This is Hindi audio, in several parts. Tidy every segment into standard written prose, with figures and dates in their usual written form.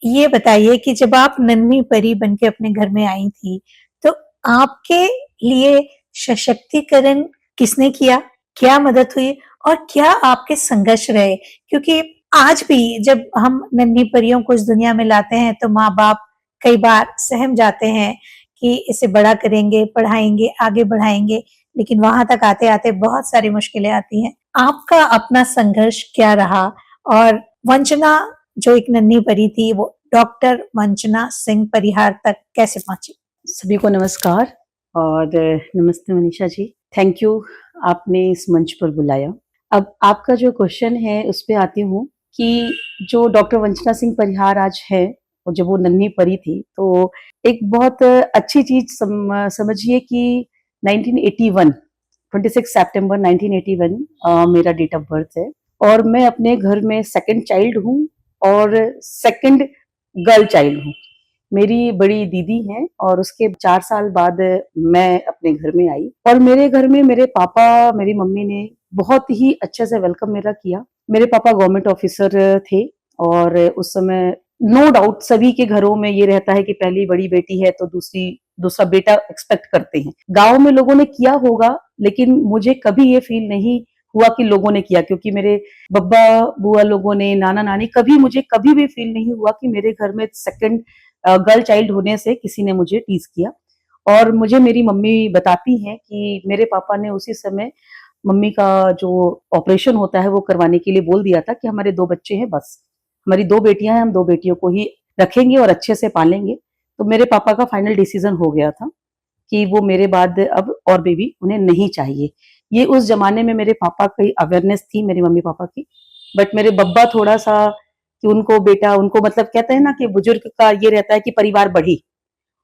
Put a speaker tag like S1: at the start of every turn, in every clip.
S1: ये बताइए कि जब आप नन्ही परी बन के अपने घर में आई थी, तो आपके लिए सशक्तिकरण किसने किया? क्या मदद हुई और क्या आपके संघर्ष रहे? क्योंकि आज भी जब हम नन्ही परियों को इस दुनिया में लाते हैं, तो माँ-बाप कई बार सहम जाते हैं कि इसे बड़ा करेंगे, पढ़ाएँगे, आगे बढ़ाएँगे, लेकिन वहाँ तक आते-आते बहुत सारी मुश्किलें आती हैं। आपका अपना संघर्ष क्या रहा? और वंचना जो एक नन्ही परी थी, वो डॉक्टर वंचना सिंह परिहार तक कैसे पहुंची?
S2: सभी को नमस्कार और नमस्ते मनीषा जी। थैंक यू, आपने इस मंच पर बुलाया। अब आपका जो क्वेश्चन है उस पे आती हूँ कि जो डॉक्टर वंचना सिंह परिहार आज है और जब वो नन्ही परी थी, तो एक बहुत अच्छी चीज समझिए कि 1981 26 सितंबर 1981 मेरा डेट ऑफ बर्थ है और मैं अपने घर में सेकंड चाइल्ड हूँ और सेकंड गर्ल चाइल्ड हूँ। मेरी बड़ी दीदी हैं और उसके 4 साल बाद मैं अपने घर में आई और मेरे घर में मेरे पापा, मेरी मम्मी ने बहुत ही अच्छे से वेलकम मेरा किया। मेरे पापा गवर्नमेंट ऑफिसर थे और उस समय नो डाउट सभी के घरों में ये रहता है कि पहली बड़ी बेटी है तो दूसरा बेटा एक्सपेक्ट करते हैं। गाँव में लोगों ने किया होगा, लेकिन मुझे कभी ये फील नहीं हुआ कि लोगों ने किया, क्योंकि मेरे बब्बा बुआ लोगों ने, नाना नानी, मुझे कभी भी फील नहीं हुआ कि मेरे घर में सेकंड गर्ल चाइल्ड होने से किसी ने मुझे टीज किया। और मुझे मेरी मम्मी बताती हैं कि मेरे पापा ने उसी समय मम्मी का जो ऑपरेशन होता है वो करवाने के लिए बोल दिया था कि हमारे 2 बच्चे हैं, बस हमारी 2 बेटियां हैं, हम 2 बेटियों को ही रखेंगे और अच्छे से पालेंगे। तो मेरे पापा का फाइनल डिसीजन हो गया था कि वो मेरे बाद अब और बेबी उन्हें नहीं चाहिए। ये उस जमाने में मेरे पापा की अवेयरनेस थी, मेरे मम्मी पापा की। बट मेरे बब्बा थोड़ा सा कि उनको बेटा, उनको मतलब कहते हैं ना कि बुजुर्ग का ये रहता है कि परिवार बढ़े,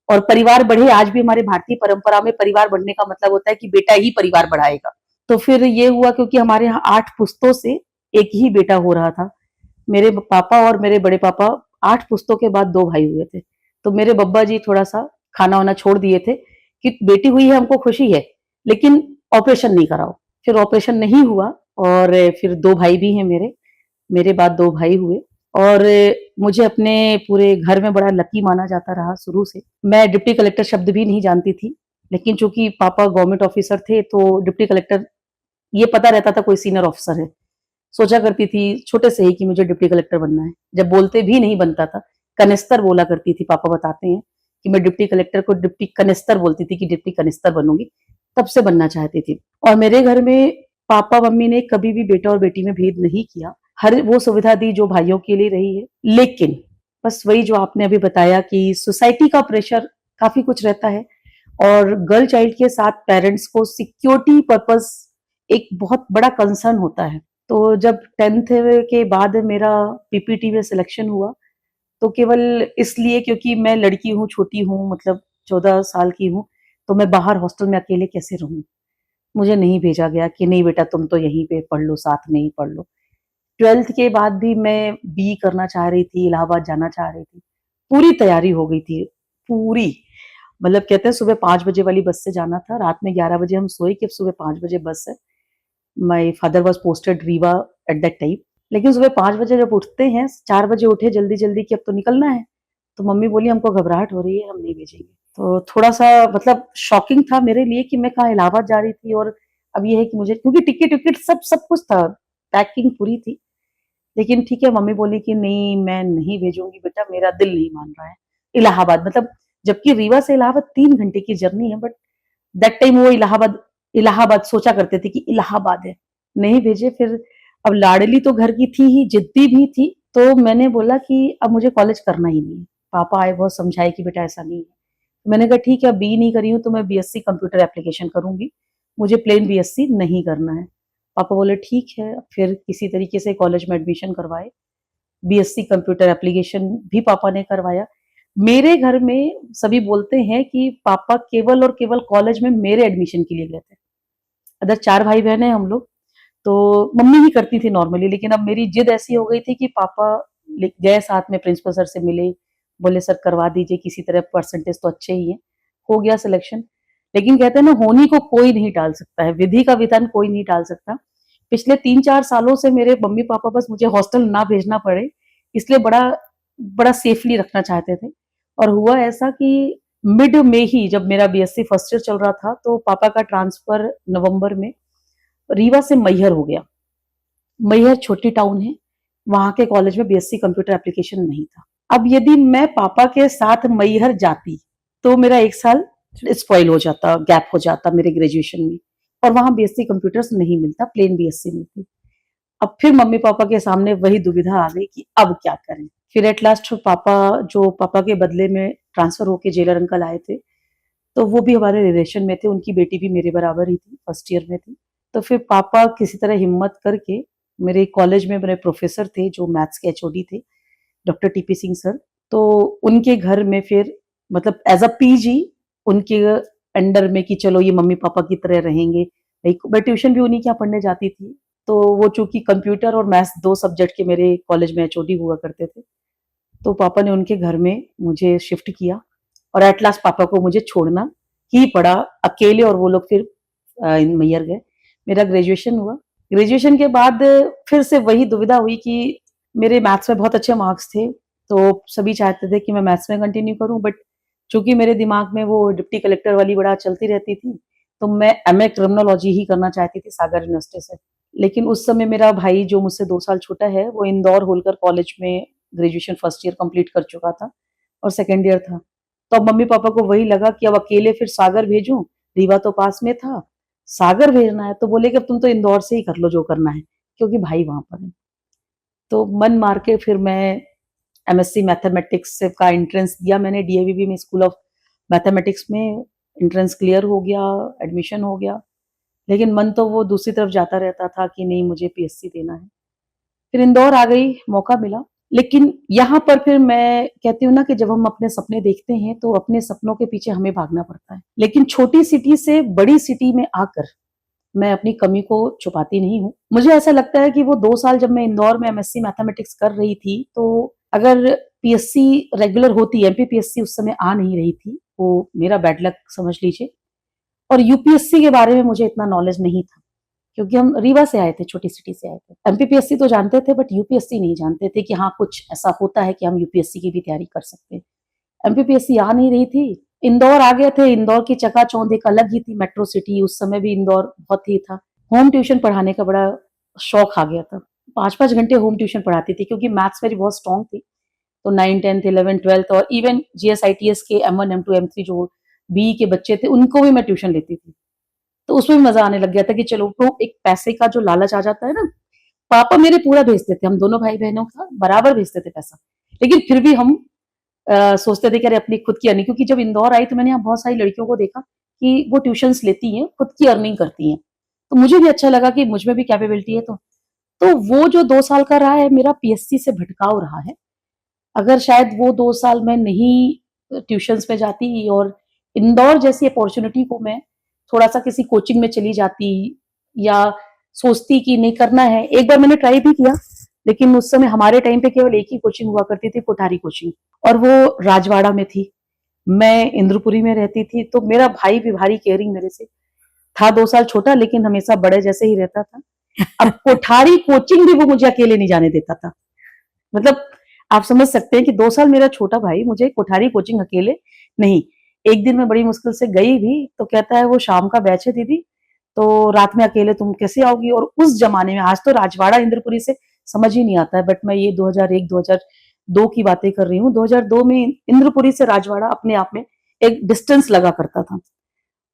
S2: और परिवार बढ़े आज भी हमारे भारतीय परंपरा में परिवार बढ़ने का मतलब होता है कि बेटा ही परिवार बढ़ाएगा। तो फिर ये हुआ क्योंकि हमारे यहाँ 8 पुश्तों से एक ही बेटा हो रहा था। मेरे पापा और मेरे बड़े पापा 8 पुश्तों के बाद 2 भाई हुए थे। तो मेरे बब्बा जी थोड़ा सा खाना वाना छोड़ दिए थे कि बेटी हुई है, हमको खुशी है, लेकिन ऑपरेशन नहीं कराओ। फिर ऑपरेशन नहीं हुआ और फिर 2 भाई भी हैं मेरे बाद 2 भाई हुए और मुझे अपने पूरे घर में बड़ा लकी माना जाता रहा शुरू से। मैं डिप्टी कलेक्टर शब्द भी नहीं जानती थी, लेकिन चूंकि पापा गवर्नमेंट ऑफिसर थे तो डिप्टी कलेक्टर ये पता रहता था कोई सीनियर ऑफिसर है। सोचा करती थी छोटे से ही कि मुझे डिप्टी कलेक्टर बनना है। जब बोलते भी नहीं बनता था, कनिस्तर बोला करती थी। पापा बताते हैं कि मैं डिप्टी कलेक्टर को डिप्टी कनिस्तर बोलती थी कि डिप्टी कनिस्तर बनूंगी, तब से बनना चाहती थी। और मेरे घर में पापा मम्मी ने कभी भी बेटा और बेटी में भेद नहीं किया, हर वो सुविधा दी जो भाइयों के लिए रही है। लेकिन बस वही जो आपने अभी बताया कि सोसाइटी का प्रेशर काफी कुछ रहता है और गर्ल चाइल्ड के साथ पेरेंट्स को सिक्योरिटी पर्पस एक बहुत बड़ा कंसर्न होता है। तो जब 10th के बाद मेरा पीपीटी में सिलेक्शन हुआ, तो केवल इसलिए क्योंकि मैं लड़की हूँ, छोटी हूँ, मतलब 14 साल की हूँ, तो मैं बाहर हॉस्टल में अकेले कैसे रहूँ? मुझे नहीं भेजा गया कि नहीं बेटा तुम तो यहीं पे पढ़ लो, साथ में ही पढ़ लो। 12th के बाद भी मैं बीई करना चाह रही थी, इलाहाबाद जाना चाह रही थी। पूरी तैयारी हो गई थी, पूरी। मतलब कहते हैं सुबह 5 बजे वाली बस से जाना था, रात में 11 बजे हम सोए कि अब सुबह 5 बजे बस है। My father was posted Rewa at that time. लेकिन सुबह 5 बजे जब उठते हैं, 4 बजे उठे जल्दी-जल्दी कि अब तो निकलना है। तो मम्मी बोली हमको घबराहट हो रही है, हम नहीं भेजेंगे। तो थोड़ा-सा मतलब शॉकिंग था मेरे लिए कि मैं कहाँ इलाहाबाद जा रही थी और अब ये है कि मुझे, क्योंकि टिकट-विकट सब सब कुछ था, पैकिंग पूरी थी। लेकिन ठीक है, मम्मी बोली कि नहीं मैं नहीं भेजूँगी बेटा, मेरा दिल नहीं मान रहा है। इलाहाबाद मतलब, जबकि रीवा से इलाहाबाद 3 घंटे की जर्नी है, बट दैट टाइम वो इलाहाबाद इलाहाबाद सोचा करते थे कि इलाहाबाद है। नहीं भेजे फिर। अब लाडली तो घर की थी ही, जिद्दी भी थी, तो मैंने बोला कि अब मुझे कॉलेज करना ही नहीं है। पापा आए, बहुत समझाए कि बेटा ऐसा नहीं है। मैंने कहा ठीक है, अब बी नहीं करी हूँ तो मैं बीएससी कंप्यूटर एप्लीकेशन करूँगी, मुझे प्लेन बीएससी नहीं करना है। पापा बोले ठीक है, फिर किसी तरीके से कॉलेज में एडमिशन करवाए। बीएससी कंप्यूटर एप्लीकेशन भी पापा ने करवाया। मेरे घर में सभी बोलते हैं कि पापा केवल और केवल कॉलेज में मेरे एडमिशन के लिए गए थे। अदर 4 भाई बहन हैं हम लोग, तो मम्मी ही करती थी नॉर्मली, लेकिन अब मेरी जिद ऐसी हो गई थी कि पापा गए साथ में, प्रिंसिपल सर से मिले, बोले सर करवा दीजिए किसी तरह, परसेंटेज तो अच्छे ही हैं। हो गया सिलेक्शन। लेकिन कहते हैं ना, होनी को कोई नहीं टाल सकता है, विधि का विधान कोई नहीं टाल सकता। पिछले 3-4 सालों से मेरे मम्मी पापा बस मुझे हॉस्टल ना भेजना पड़े, इसलिए बड़ा बड़ा सेफली रखना चाहते थे। और हुआ ऐसा कि मिड में ही जब मेरा बीएससी फर्स्ट ईयर चल रहा था तो पापा का ट्रांसफर नवंबर में रीवा से मैहर हो गया। मैहर छोटी टाउन है, वहां के कॉलेज में बीएससी कंप्यूटर एप्लीकेशन नहीं था। अब यदि मैं पापा के साथ मैहर जाती तो मेरा 1 साल स्पॉइल हो जाता, गैप हो जाता मेरे ग्रेजुएशन में, और वहां बीएससी कंप्यूटर्स नहीं मिलता, प्लेन बीएससी मिलती। अब फिर मम्मी पापा के सामने वही दुविधा आ गई कि अब क्या करें। फिर एट लास्ट पापा के बदले में ट्रांसफर होके जेलर अंकल आए थे, तो वो भी हमारे रिलेशन में थे, उनकी बेटी भी मेरे बराबर ही थी, फर्स्ट ईयर में थी। तो फिर पापा किसी तरह हिम्मत करके, मेरे कॉलेज में मेरे प्रोफेसर थे जो मैथ्स के एचओडी थे, डॉक्टर टीपी सिंह सर, तो उनके घर में फिर मतलब एज अ पीजी उनके अंडर में कि चलो ये मम्मी पापा की तरह रहेंगे। मैं ट्यूशन भी उन्हीं के यहाँ पढ़ने जाती थी, तो वो चूंकि कंप्यूटर और मैथ्स 2 सब्जेक्ट के मेरे कॉलेज में एचओडी हुआ करते थे, तो पापा ने उनके घर में मुझे शिफ्ट किया और एट लास्ट पापा को मुझे छोड़ना ही पड़ा अकेले, और वो लोग फिर मैहर गए। मेरा ग्रेजुएशन हुआ। ग्रेजुएशन के बाद फिर से वही दुविधा हुई कि मेरे मैथ्स में बहुत अच्छे मार्क्स थे, तो सभी चाहते थे कि मैं मैथ्स में कंटिन्यू करूं, बट चूंकि मेरे दिमाग में वो डिप्टी कलेक्टर वाली बड़ा चलती रहती थी, तो मैं एमए क्रिमिनोलॉजी ही करना चाहती थी सागर यूनिवर्सिटी से। लेकिन उस समय मेरा भाई जो मुझसे 2 साल छोटा है, वो इंदौर होलकर कॉलेज में ग्रेजुएशन फर्स्ट ईयर कंप्लीट कर चुका था और सेकेंड ईयर था। तो अब मम्मी पापा को वही लगा कि अब अकेले फिर सागर भेजूं, रीवा तो पास में था, सागर भेजना है, तो बोले कि अब तुम तो इंदौर से ही कर लो जो करना है, क्योंकि भाई वहां पर है। तो मन मार के फिर मैं एमएससी मैथमेटिक्स का एंट्रेंस दिया मैंने डीएवीबी में, स्कूल ऑफ मैथमेटिक्स में एंट्रेंस क्लियर हो गया, एडमिशन हो गया। लेकिन मन तो वो दूसरी तरफ जाता रहता था कि नहीं मुझे पीएससी देना है। फिर इंदौर आ गई, मौका मिला। लेकिन यहाँ पर फिर मैं कहती हूँ ना कि जब हम अपने सपने देखते हैं तो अपने सपनों के पीछे हमें भागना पड़ता है। लेकिन छोटी सिटी से बड़ी सिटी में आकर मैं अपनी कमी को छुपाती नहीं हूँ। मुझे ऐसा लगता है कि वो 2 साल जब मैं इंदौर में एमएससी मैथमेटिक्स कर रही थी, तो अगर पीएससी रेगुलर होती, एमपीपीएससी उस समय आ नहीं रही थी, वो मेरा बैड लक समझ लीजिए। और यूपीएससी के बारे में मुझे इतना नॉलेज नहीं था, क्योंकि हम रीवा से आए थे, छोटी सिटी से आए थे। एमपीपीएससी तो जानते थे, बट यूपीएससी नहीं जानते थे कि हाँ कुछ ऐसा होता है कि हम यूपीएससी की भी तैयारी कर सकते हैं। एमपीपीएससी आ नहीं रही थी, इंदौर आ गए थे। इंदौर की चकाचौंध एक अलग ही थी, मेट्रो सिटी, उस समय भी इंदौर बहुत ही था। होम ट्यूशन पढ़ाने का बड़ा शौक आ गया था। 5-5 घंटे होम ट्यूशन पढ़ाती थी, क्योंकि मैथ्स मेरी बहुत स्ट्रांग थी। तो 9, 10th, 11th, 12th और इवन जीएसआईटीएस के M1, M2, M3 जो बीई के बच्चे थे, उनको भी मैं ट्यूशन लेती थी। तो उसमें भी मजा आने लग गया था कि चलो, तो एक पैसे का जो लालच आ जाता है ना, पापा मेरे पूरा भेजते थे, हम दोनों भाई बहनों का बराबर भेजते थे पैसा। लेकिन फिर भी हम सोचते थे कि अरे अपनी खुद की अर्निंग, क्योंकि जब इंदौर आई तो मैंने यहाँ बहुत सारी लड़कियों को देखा कि वो ट्यूशंस लेती हैं, खुद की अर्निंग करती हैं। तो मुझे भी अच्छा लगा कि मुझ में भी कैपेबिलिटी है। तो वो जो 2 साल का रहा है मेरा पीएससी से भटकाव रहा है। अगर शायद वो 2 साल मैं नहीं ट्यूशंस में जाती और इंदौर जैसी अपॉर्चुनिटी को मैं थोड़ा-सा किसी कोचिंग में चली जाती, या सोचती कि नहीं करना है। एक बार मैंने ट्राई भी किया, लेकिन उस समय हमारे टाइम पे केवल एक ही कोचिंग हुआ करती थी, कोठारी कोचिंग, और वो राजवाड़ा में थी। मैं इंद्रपुरी में रहती थी, तो मेरा भाई भी भारी केयरिंग मेरे से था, 2 साल छोटा, लेकिन हमेशा बड़े जैसे ही रहता था। अब कोठारी कोचिंग भी वो मुझे अकेले नहीं जाने देता था। मतलब आप समझ सकते हैं कि 2 साल मेरा छोटा भाई मुझे कोठारी कोचिंग अकेले नहीं। एक दिन मैं बड़ी मुश्किल से गई भी, तो कहता है वो शाम का बैच है दीदी, तो रात में अकेले तुम कैसे आओगी? और उस जमाने में, आज तो राजवाड़ा इंद्रपुरी से समझ ही नहीं आता है, बट मैं ये 2001-2002 की बातें कर रही हूँ। 2002 में इंद्रपुरी से राजवाड़ा अपने आप में एक डिस्टेंस लगा करता था।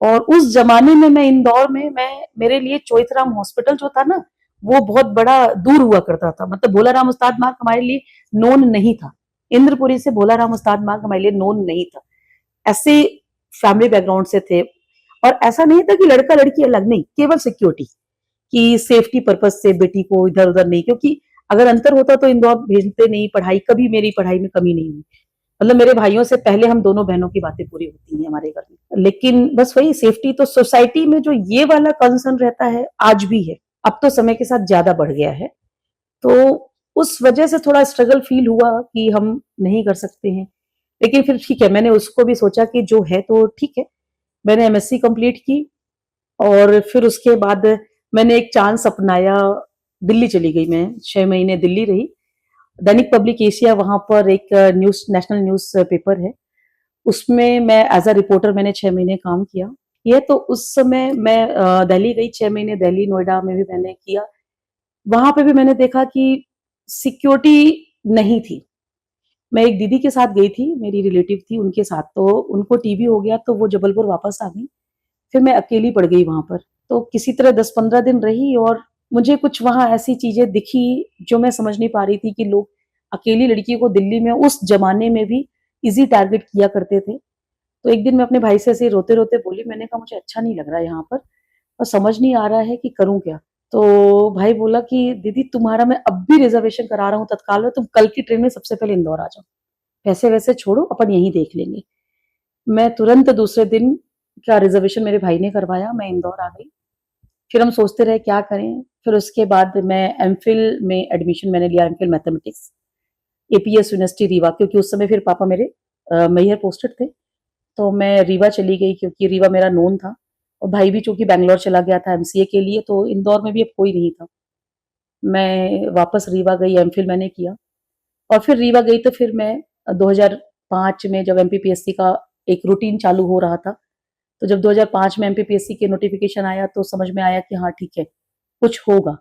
S2: और उस जमाने में मैं इंदौर में, मेरे लिए चोइथराम हॉस्पिटल जो था ना, वो बहुत बड़ा दूर हुआ करता था। मतलब भोलाराम उस्ताद मार्ग हमारे लिए नोन नहीं था। इंद्रपुरी से भोलाराम उस्ताद मार्ग हमारे लिए नोन नहीं था। ऐसे फैमिली बैकग्राउंड से थे। और ऐसा नहीं था कि लड़का लड़की अलग, नहीं, केवल सिक्योरिटी की सेफ्टी पर्पज से बेटी को इधर उधर नहीं, क्योंकि अगर अंतर होता तो इंदौर भेजते नहीं। पढ़ाई, कभी मेरी पढ़ाई में कमी नहीं हुई। मतलब मेरे भाइयों से पहले हम दोनों बहनों की बातें पूरी होती हैं हमारे घर में। लेकिन बस वही सेफ्टी, तो सोसाइटी में जो ये वाला कंसर्न रहता है, आज भी है, अब तो समय के साथ ज्यादा बढ़ गया है। तो उस वजह से थोड़ा स्ट्रगल फील हुआ कि हम नहीं कर सकते हैं। लेकिन फिर ठीक है, मैंने उसको भी सोचा कि जो है तो ठीक है। मैंने एमएससी कंप्लीट की, और फिर उसके बाद मैंने एक चांस अपनाया, दिल्ली चली गई। मैं 6 महीने दिल्ली रही, दैनिक पब्लिक एशिया, वहां पर एक न्यूज, नेशनल न्यूज पेपर है, उसमें मैं एज अ रिपोर्टर मैंने 6 महीने काम किया। ये तो उस समय मैं दिल्ली गई, 6 महीने दिल्ली नोएडा में भी मैंने किया। वहां पे भी मैंने देखा कि सिक्योरिटी नहीं थी। मैं एक दीदी के साथ गई थी, मेरी रिलेटिव थी उनके साथ, तो उनको टीबी हो गया तो वो जबलपुर वापस आ गई। फिर मैं अकेली पड़ गई वहां पर, तो किसी तरह 10-15 दिन रही और मुझे कुछ वहां ऐसी चीजें दिखी जो मैं समझ नहीं पा रही थी कि लोग अकेली लड़की को दिल्ली में उस जमाने में भी इजी टारगेट किया करते थे। तो एक दिन मैं अपने भाई से ऐसे रोते रोते बोली, मैंने कहा मुझे अच्छा नहीं लग रहा है यहाँ पर और समझ नहीं आ रहा है कि करूं क्या। तो भाई बोला कि दीदी तुम्हारा मैं अब भी रिजर्वेशन करा रहा हूँ तत्काल में, तुम कल की ट्रेन में सबसे पहले इंदौर आ जाओ, पैसे वैसे छोड़ो, अपन यहीं देख लेंगे। मैं तुरंत दूसरे दिन का रिजर्वेशन मेरे भाई ने करवाया, मैं इंदौर आ गई। फिर हम सोचते रहे क्या करें। फिर उसके बाद मैं एमफिल में एडमिशन मैंने लिया, MPhil mathematics, APS university Rewa, क्योंकि उस समय फिर पापा मेरे मैयर पोस्टेड थे। तो मैं रीवा चली गई क्योंकि रीवा मेरा नोन था और भाई भी चूंकि बैंगलोर चला गया था एमसीए के लिए, तो इंदौर में भी अब कोई नहीं था। मैं वापस रीवा गई, एमफिल मैंने किया और फिर रीवा गई तो फिर मैं 2005 में जब एमपीपीएससी का एक रूटीन चालू हो रहा था, तो जब 2005 में एमपीपीएससी के नोटिफिकेशन आया तो समझ में आया कि हाँ ठीक है, कुछ होगा।